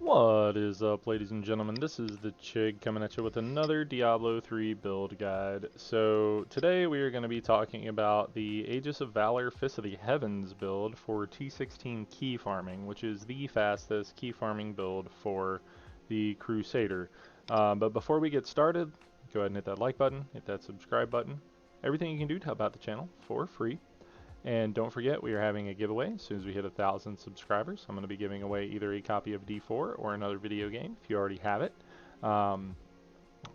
What is up, ladies and gentlemen? This is the Chig coming at you with another Diablo 3 build guide. So today we are going to be talking about the Aegis of Valor Fist of the Heavens build for t16 key farming, which is the fastest key farming build for the Crusader. But before we get started, go ahead and hit that like button, hit that subscribe button, everything you can do to help out the channel for free. And don't forget, we are having a giveaway as soon as we hit 1,000 subscribers. I'm going to be giving away either a copy of D4 or another video game if you already have it.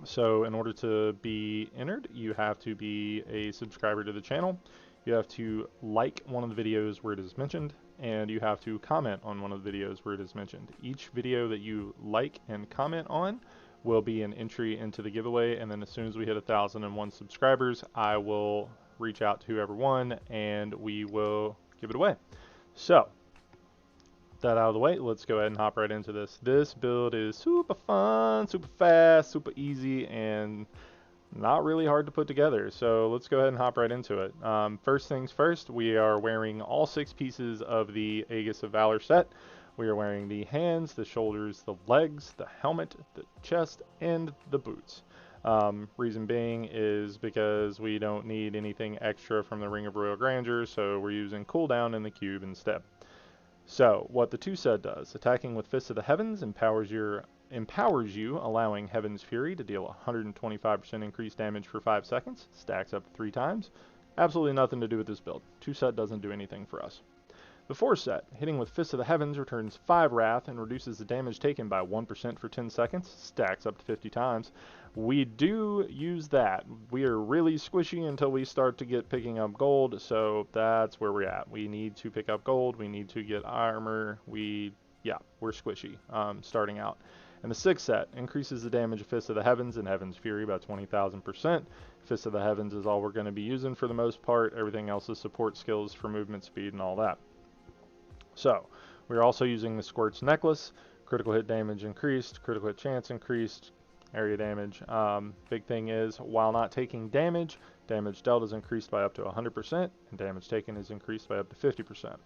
So in order to be entered, you have to be a subscriber to the channel. You have to like one of the videos where it is mentioned, and you have to comment on one of the videos where it is mentioned. Each video that you like and comment on will be an entry into the giveaway, and then as soon as we hit 1,001 subscribers, I will reach out to whoever won and we will give it away. So, that out of the way, let's go ahead and hop right into this. This build is super fun, super fast, super easy, and not really hard to put together. So let's go ahead and hop right into it. First things first, we are wearing all 6 pieces of the Aegis of Valor set. We are wearing the hands, the shoulders, the legs, the helmet, the chest, and the boots. Reason being is because we don't need anything extra from the Ring of Royal Grandeur, so we're using cooldown in the cube instead. So, what the 2 set does, attacking with Fist of the Heavens empowers you, allowing Heaven's Fury to deal 125% increased damage for 5 seconds, stacks up 3 times. Absolutely nothing to do with this build. 2 set doesn't do anything for us. The 4 set, hitting with Fist of the Heavens returns 5 Wrath and reduces the damage taken by 1% for 10 seconds, stacks up to 50 times. We do use that. We are really squishy until we start to get picking up gold, so that's where we're at. We need to pick up gold, we need to get armor, we're squishy starting out. And the 6 set increases the damage of Fist of the Heavens and Heaven's Fury by 20,000%. Fist of the Heavens is all we're going to be using for the most part. Everything else is support skills for movement speed and all that. So, we're also using the Squirt's Necklace, critical hit damage increased, critical hit chance increased, area damage. Big thing is, while not taking damage, damage dealt is increased by up to 100%, and damage taken is increased by up to 50%.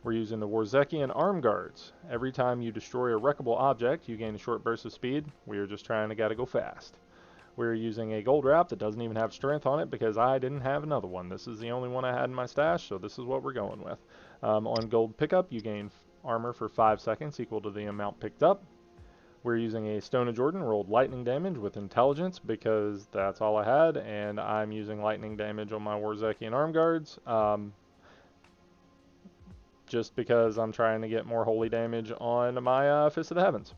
We're using the Warzekian Arm Guards. Every time you destroy a wreckable object, you gain a short burst of speed. We are just trying to go fast. We're using a gold wrap that doesn't even have strength on it because I didn't have another one. This is the only one I had in my stash, so this is what we're going with. On gold pickup, you gain armor for 5 seconds equal to the amount picked up. We're using a Stone of Jordan rolled lightning damage with intelligence because that's all I had, and I'm using lightning damage on my Warzekian Arm Guards just because I'm trying to get more holy damage on my Fist of the Heavens.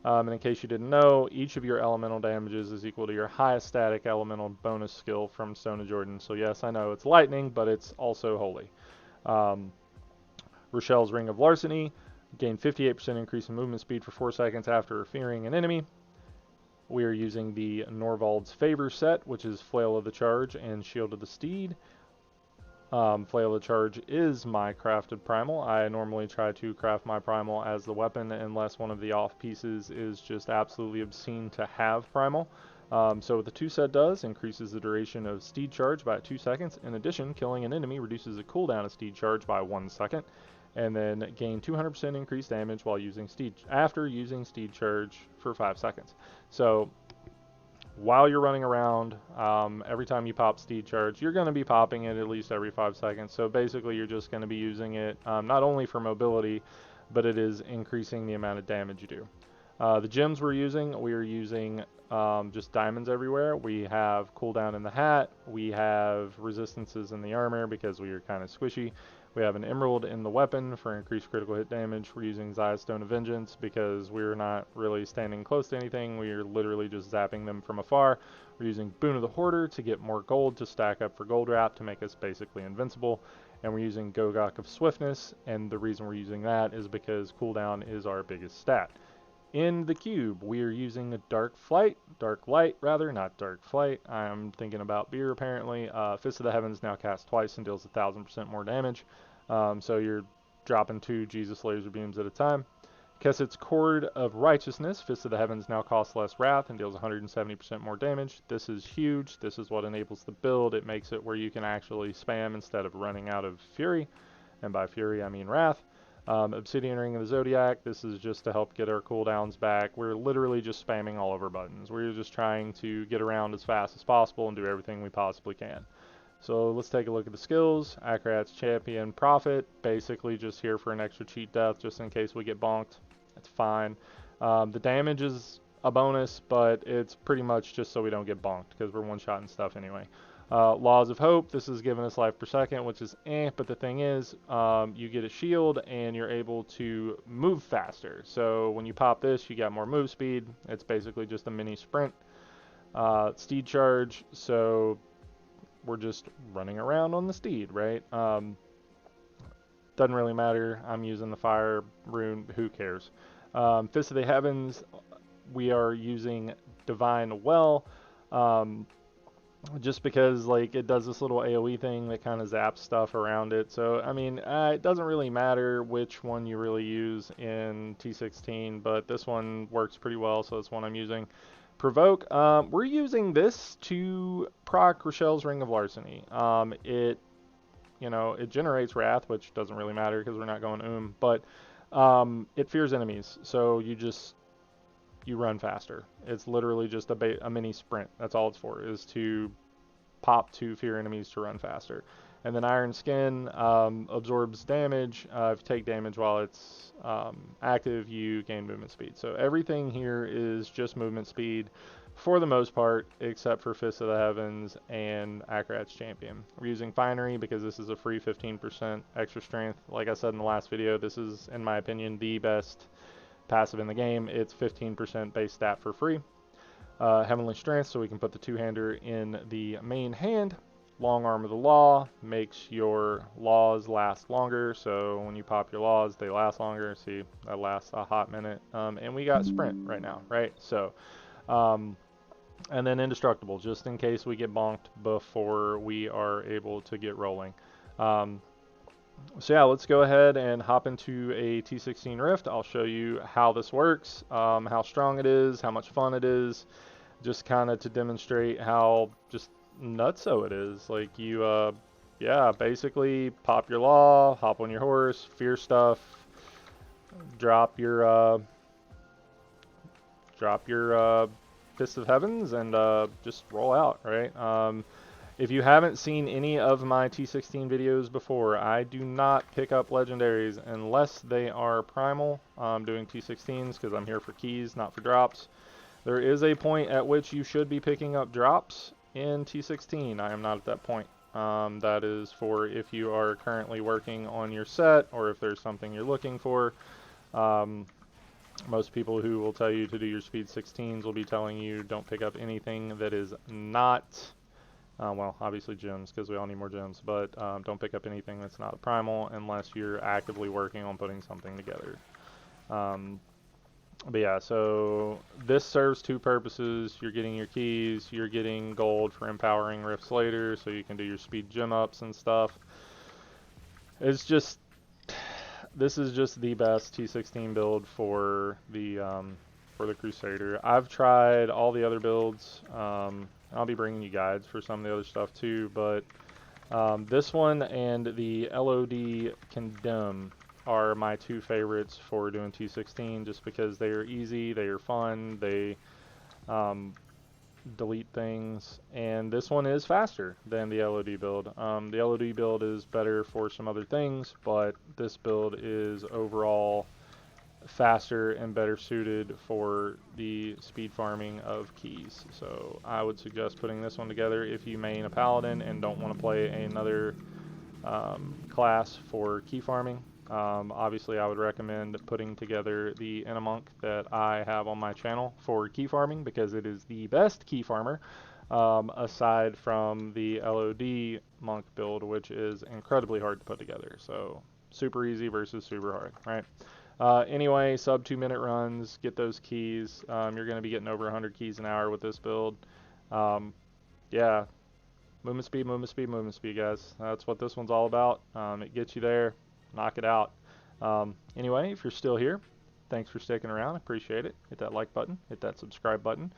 And in case you didn't know, each of your elemental damages is equal to your highest static elemental bonus skill from Stone of Jordan. So yes, I know it's lightning, but it's also holy. Rochelle's Ring of Larceny, gain 58% increase in movement speed for 4 seconds after fearing an enemy. We are using the Norvald's Favor set, which is Flail of the Charge and Shield of the Steed. Flail of the Charge is my crafted primal. I normally try to craft my primal as the weapon unless one of the off pieces is just absolutely obscene to have primal. So what the 2 set does, increases the duration of Steed Charge by 2 seconds. In addition, killing an enemy reduces the cooldown of Steed Charge by 1 second. And then gain 200% increased damage while using after using Steed Charge for 5 seconds. So while you're running around, every time you pop Steed Charge, you're going to be popping it at least every 5 seconds. So basically, you're just going to be using it not only for mobility, but it is increasing the amount of damage you do. The gems we are using just diamonds everywhere. We have cooldown in the hat. We have resistances in the armor because we are kind of squishy. We have an emerald in the weapon for increased critical hit damage. We're using Zaya's Stone of Vengeance because we're not really standing close to anything. We are literally just zapping them from afar. We're using Boon of the Hoarder to get more gold to stack up for gold wrap to make us basically invincible. And we're using Gogok of Swiftness, and the reason we're using that is because cooldown is our biggest stat. In the cube, we are using a Dark Light rather, not Dark Flight. I'm thinking about beer apparently. Fist of the Heavens now casts twice and deals 1,000% more damage. So you're dropping 2 Jesus Laser Beams at a time. Kesset's Cord of Righteousness, Fist of the Heavens now costs less Wrath and deals 170% more damage. This is huge. This is what enables the build. It makes it where you can actually spam instead of running out of Fury. And by Fury, I mean Wrath. Obsidian Ring of the Zodiac, this is just to help get our cooldowns back. We're literally just spamming all of our buttons. We're just trying to get around as fast as possible and do everything we possibly can. So let's take a look at the skills. Acrobat's Champion Prophet, basically just here for an extra cheat death just in case we get bonked. That's fine. The damage is a bonus, but it's pretty much just so we don't get bonked because we're one-shotting stuff anyway. Laws of Hope, this is giving us life per second, which is but the thing is, you get a shield and you're able to move faster. So when you pop this, you got more move speed. It's basically just a mini sprint. Steed Charge, so we're just running around on the steed, right? Doesn't really matter. I'm using the fire rune, who cares? Fist of the Heavens, we are using Divine Well. Just because like it does this little AoE thing that kind of zaps stuff around it. So I mean, it doesn't really matter which one you really use in T16, but this one works pretty well, so that's one I'm using. Provoke, we're using this to proc Rochelle's Ring of Larceny. It generates wrath, which doesn't really matter because we're not going but it fears enemies, so you run faster. It's literally just a mini sprint. That's all it's for, is to pop to fear enemies to run faster. And then Iron Skin absorbs damage. If you take damage while it's active, you gain movement speed. So everything here is just movement speed for the most part, except for Fist of the Heavens and Acrobat's Champion. We're using Finery because this is a free 15% extra strength. Like I said in the last video, this is, in my opinion, the best passive in the game. It's 15% base stat for free. Heavenly Strength, so we can put the two-hander in the main hand. Long Arm of the Law makes your laws last longer, so when you pop your laws, they last longer. See, that lasts a hot minute. And we got Sprint right now, right? So, and then Indestructible, just in case we get bonked before we are able to get rolling. So yeah, let's go ahead and hop into a T16 Rift. I'll show you how this works, how strong it is, how much fun it is, just kind of to demonstrate how just nutso it is. Like you, yeah, basically pop your law, hop on your horse, fear stuff, drop your Fist of Heavens, and just roll out, right? If you haven't seen any of my T16 videos before, I do not pick up legendaries unless they are primal. I'm doing T16s because I'm here for keys, not for drops. There is a point at which you should be picking up drops in T16. I am not at that point. That is for if you are currently working on your set or if there's something you're looking for. Most people who will tell you to do your speed 16s will be telling you don't pick up anything that is not... well, obviously gems, because we all need more gems, but don't pick up anything that's not a primal unless you're actively working on putting something together. But yeah, so this serves two purposes. You're getting your keys, you're getting gold for empowering rifts later, so you can do your speed gem ups and stuff. It's just, this is just the best T16 build for the Crusader. I've tried all the other builds. I'll be bringing you guides for some of the other stuff too, but this one and the LOD Condemn are my two favorites for doing T16, just because they are easy, they are fun, they delete things, and this one is faster than the LOD build. The LOD build is better for some other things, but this build is overall faster and better suited for the speed farming of keys. So I would suggest putting this one together if you main a paladin and don't want to play another class for key farming. Obviously I would recommend putting together the Inamonk that I have on my channel for key farming, because it is the best key farmer aside from the LOD monk build, which is incredibly hard to put together. So super easy versus super hard, right? Anyway, sub 2 minute runs, get those keys. You're going to be getting over 100 keys an hour with this build. Yeah, movement speed, movement speed, movement speed, guys. That's what this one's all about. It gets you there, knock it out. Anyway, if you're still here, thanks for sticking around. Appreciate it. Hit that like button, hit that subscribe button.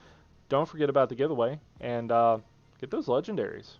Don't forget about the giveaway, and get those legendaries.